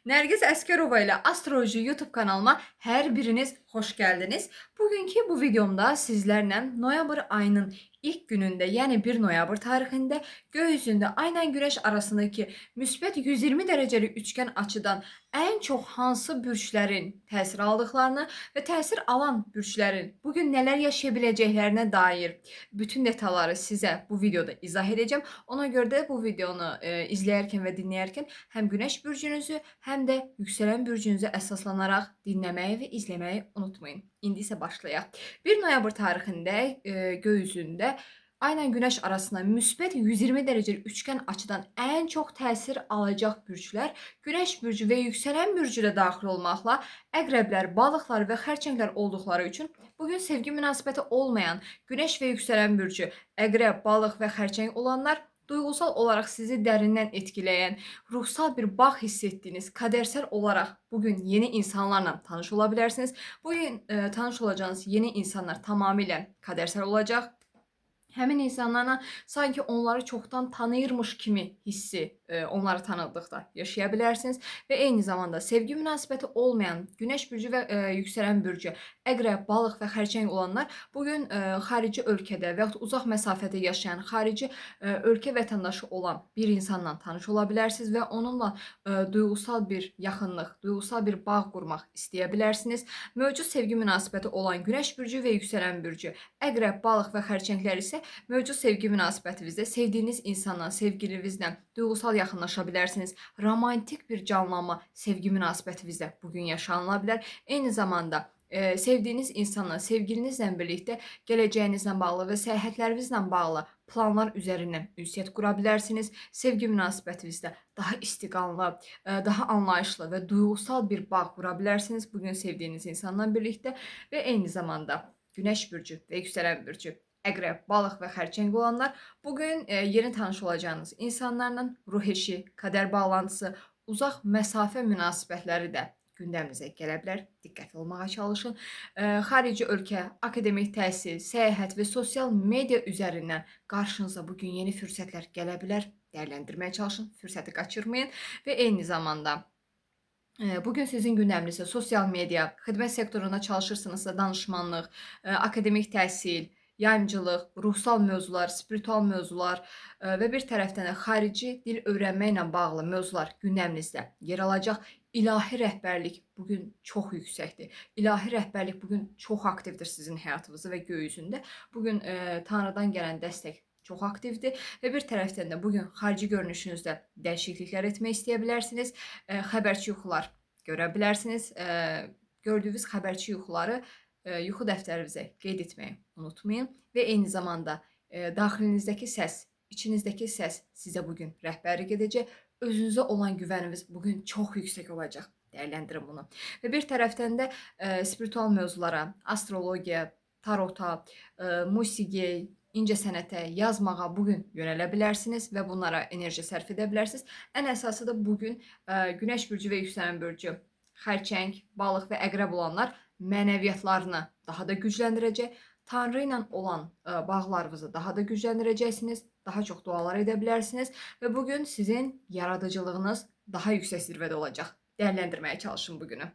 Nərgiz Əskərova ilə Astroloji YouTube kanalıma hər biriniz xoş gəldiniz. Bugünkü bu videomda sizlərlə noyabr ayının ilk günündə, yəni 1 noyabr tarixində göy üzündə ay ilə Günəş arasındakı müsbət 120 dərəcəlik üçgən açıdan ən çox hansı bürclərin təsir aldıqlarını və təsir alan bürclərin bugün nələr yaşaya biləcəklərinə dair bütün detalları sizə bu videoda izah edəcəm. Ona görə də bu videonu izləyərkən və dinləyərkən həm Günəş bürcünüzü, həm də yüksələn bürcünüzə əsaslanaraq dinləməyi və izləməyi unutmayın. İndi isə başlayaq. 1 noyabr tarixində göy üzündə ay ilə Günəş arasında müsbət 120 dərəcəlik üçgən açıdan ən çox təsir alacaq bürclər Günəş bürcü və yüksələn bürcü də daxil olmaqla əqrəblər, balıqlar və xərçənglər olduqları üçün bugün sevgi münasibəti olmayan Günəş və yüksələn bürcü, əqrəb, balıq və xərçəng olanlar duyğusal olaraq sizi dərindən etkiləyən, ruhsal bir bağ hiss etdiyiniz, qədərsel olaraq bugün yeni insanlarla tanış ola bilərsiniz. Bugün tanış olacağınız yeni insanlar tamamilə qədərsel olacaq. Həmin insanlarla sanki onları çoxdan tanıyırmış kimi hissi onları tanıdıqda yaşaya bilərsiniz və eyni zamanda sevgi münasibəti olmayan Günəş bürcü və yüksələn bürcü, əqrəb, balıq və xərçəng olanlar bugün xarici ölkədə və yaxud uzaq məsafədə yaşayan, xarici ölkə vətəndaşı olan bir insanla tanış ola bilərsiniz və onunla duyğusal bir yaxınlıq, duyğusal bir bağ qurmaq istəyə bilərsiniz. Mövcud sevgi münasibəti olan Günəş bürcü və yüksələn bürcü, əqrəb, balıq və xərçənglər isə mövcud sevgi münasibətinizdə sevdiyiniz insanla, sevgilinizlə duyğusal yaxınlaşa bilərsiniz. Romantik bir canlanma sevgi münasibətinizdə bugün yaşanıla bilər. Eyni zamanda sevdiyiniz insanla, sevgilinizlə birlikdə gələcəyinizlə bağlı və səyahətlərinizlə bağlı planlar üzərindən ünsiyyət qura bilərsiniz. Sevgi münasibətinizdə daha istiqamlı, daha anlayışlı və duyğusal bir bağ qura bilərsiniz bugün sevdiyiniz insanla birlikdə və eyni zamanda Günəş bürcü və yüksələn bürcü, əqrəb, balıq və xərçəng olanlar bugün yeni tanış olacağınız insanlarla ruh eşi, qədər bağlantısı, uzaq məsafə münasibətləri də gündəminizə gələ bilər. Diqqətli olmağa çalışın. Xarici ölkə, akademik təhsil, səyahət və sosial media üzərindən qarşınıza bugün yeni fürsətlər gələ bilər. Dəyərləndirməyə çalışın, fürsəti qaçırmayın və eyni zamanda bugün sizin gündəminizdə sosial media, xidmət sektorunda çalışırsınızsa danışmanlıq, akademik təhsil, yayımçılıq, ruhsal mövzular, spiritual mövzular və bir tərəfdən də xarici dil öyrənməklə bağlı mövzular gündəminizdə yer alacaq. İlahi rəhbərlik bugün çox yüksəkdir. İlahi rəhbərlik bugün çox aktivdir sizin həyatınızda və göy üzündə. Bugün Tanrıdan gələn dəstək çox aktivdir və bir tərəfdən də bugün xarici görünüşünüzdə dəyişikliklər etmək istəyə bilərsiniz. Xəbərçi yuxular görə bilərsiniz. Gördüyünüz xəbərçi yuxuları yuxu dəftərinizə qeyd etməyi unutmayın və eyni zamanda daxilinizdəki səs, içinizdəki səs sizə bugün rəhbərlik edəcək. Özünüzə olan güvəniniz bugün çox yüksək olacaq. Dəyərləndirin bunu. Və bir tərəfdən də spiritual mövzulara, astrologiya, tarota, musiqiyə, incəsənətə, yazmağa bugün yönələ bilərsiniz və bunlara enerji sərf edə bilərsiniz. Ən əsası da bugün Günəş bürcü və yüksələn bürcü, xərçəng, balıq və əqrəb olanlar mənəviyyatlarını daha da gücləndirəcək. Tanrı ilə olan bağlarınızı daha da gücləndirəcəksiniz. Daha çox dualar edə bilərsiniz və bugün sizin yaradıcılığınız daha yüksək zirvədə olacaq. Dəyərləndirməyə çalışın bugünü.